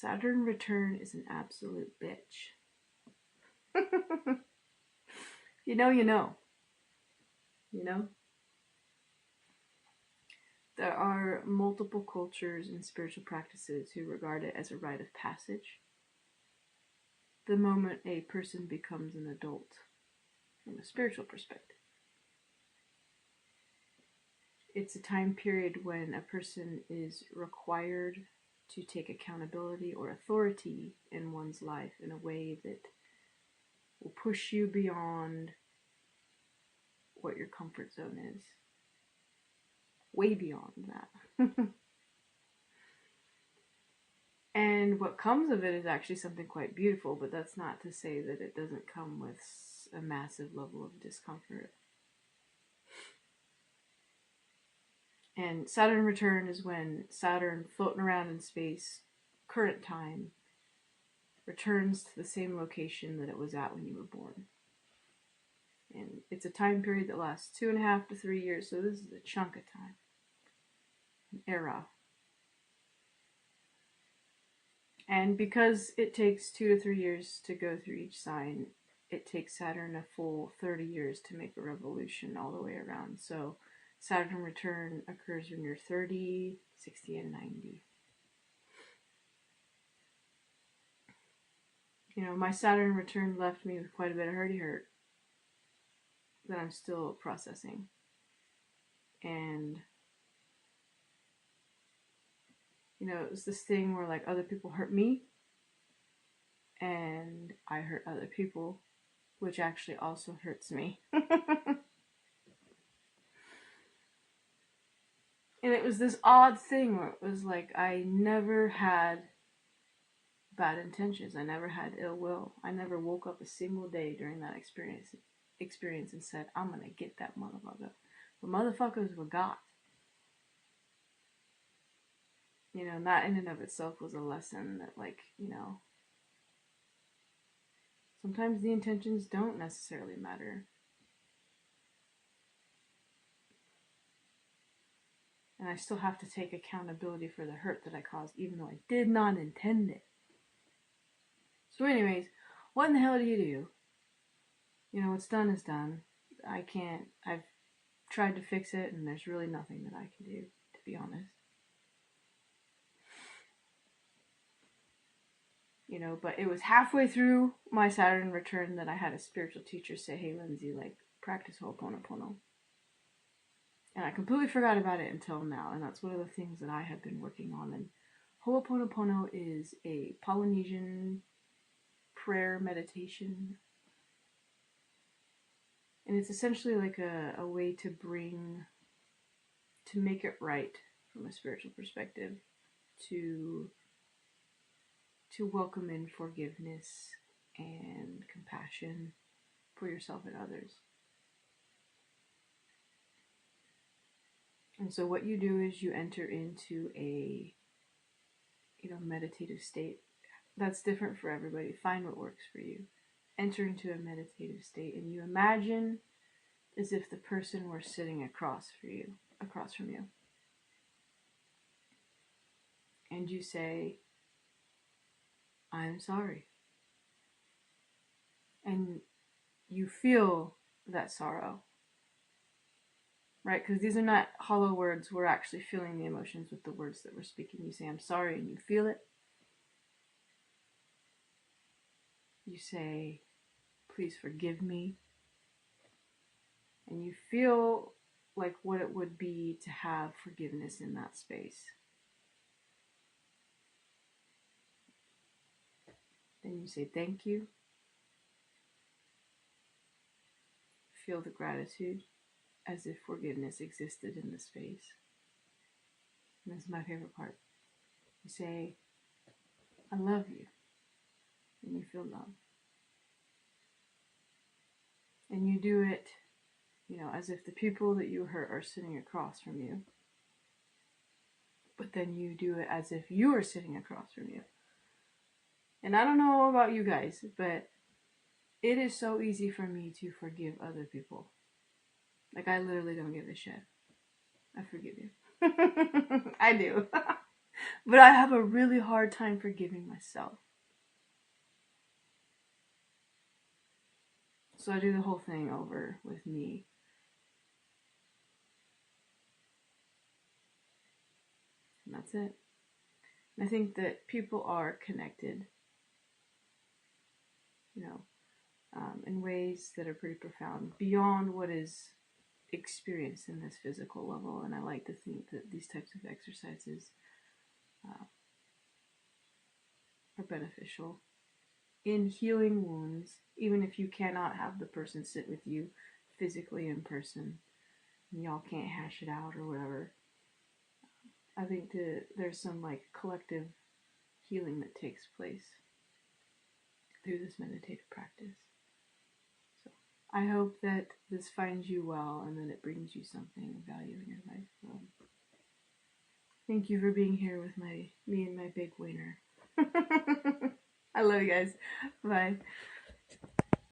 Saturn return is an absolute bitch. You know, you know. You know? There are multiple cultures and spiritual practices who regard it as a rite of passage the moment a person becomes an adult from a spiritual perspective. It's a time period when a person is required to take accountability or authority in one's life in a way that will push you beyond what your comfort zone is. Way beyond that. And what comes of it is actually something quite beautiful, but that's not to say that it doesn't come with a massive level of discomfort. And Saturn return is when Saturn, floating around in space, current time, returns to the same location that it was at when you were born. And it's a time period that lasts 2.5 to 3 years, so this is a chunk of time. An era. And because it takes 2 to 3 years to go through each sign, it takes Saturn a full 30 years to make a revolution all the way around. So Saturn return occurs when you're 30, 60, and 90. You know, my Saturn return left me with quite a bit of hurt that I'm still processing. And, you know, it was this thing where, like, other people hurt me, and I hurt other people, which actually also hurts me. And it was this odd thing where it was like I never had bad intentions. I never had ill will. I never woke up a single day during that experience and said, I'm gonna get that motherfucker. The motherfuckers were got. You know, and that in and of itself was a lesson that, like, you know, sometimes the intentions don't necessarily matter. And I still have to take accountability for the hurt that I caused, even though I did not intend it. So anyways, what in the hell do you do? You know, what's done is done. I've tried to fix it, and there's really nothing that I can do, to be honest. You know, but it was halfway through my Saturn return that I had a spiritual teacher say, hey, Lindsay, like, practice Ho'oponopono. And I completely forgot about it until now, and that's one of the things that I have been working on. And Ho'oponopono is a Polynesian prayer meditation. And it's essentially like a way to make it right from a spiritual perspective, to welcome in forgiveness and compassion for yourself and others. And so what you do is you enter into a, you know, meditative state. That's different for everybody. Find what works for you. Enter into a meditative state, and you imagine as if the person were sitting across from you. And you say, I'm sorry. And you feel that sorrow. Right? Because these are not hollow words. We're actually feeling the emotions with the words that we're speaking. You say, I'm sorry, and you feel it. You say, please forgive me. And you feel like what it would be to have forgiveness in that space. Then you say, thank you. Feel the gratitude, as if forgiveness existed in the space. And this is my favorite part. You say, I love you. And you feel love. And you do it, you know, as if the people that you hurt are sitting across from you. But then you do it as if you are sitting across from you. And I don't know about you guys, but it is so easy for me to forgive other people. Like, I literally don't give a shit. I forgive you. I do. But I have a really hard time forgiving myself. So I do the whole thing over with me. And that's it. And I think that people are connected, you know, in ways that are pretty profound, beyond what is experienced in this physical level. And I like to think that these types of exercises are beneficial in healing wounds, even if you cannot have the person sit with you physically in person and y'all can't hash it out or whatever. I think that there's some like collective healing that takes place through this meditative practice. So I hope that this finds you well and that it brings you something of value in your life. Thank you for being here with me and my big wiener. I love you guys. Bye.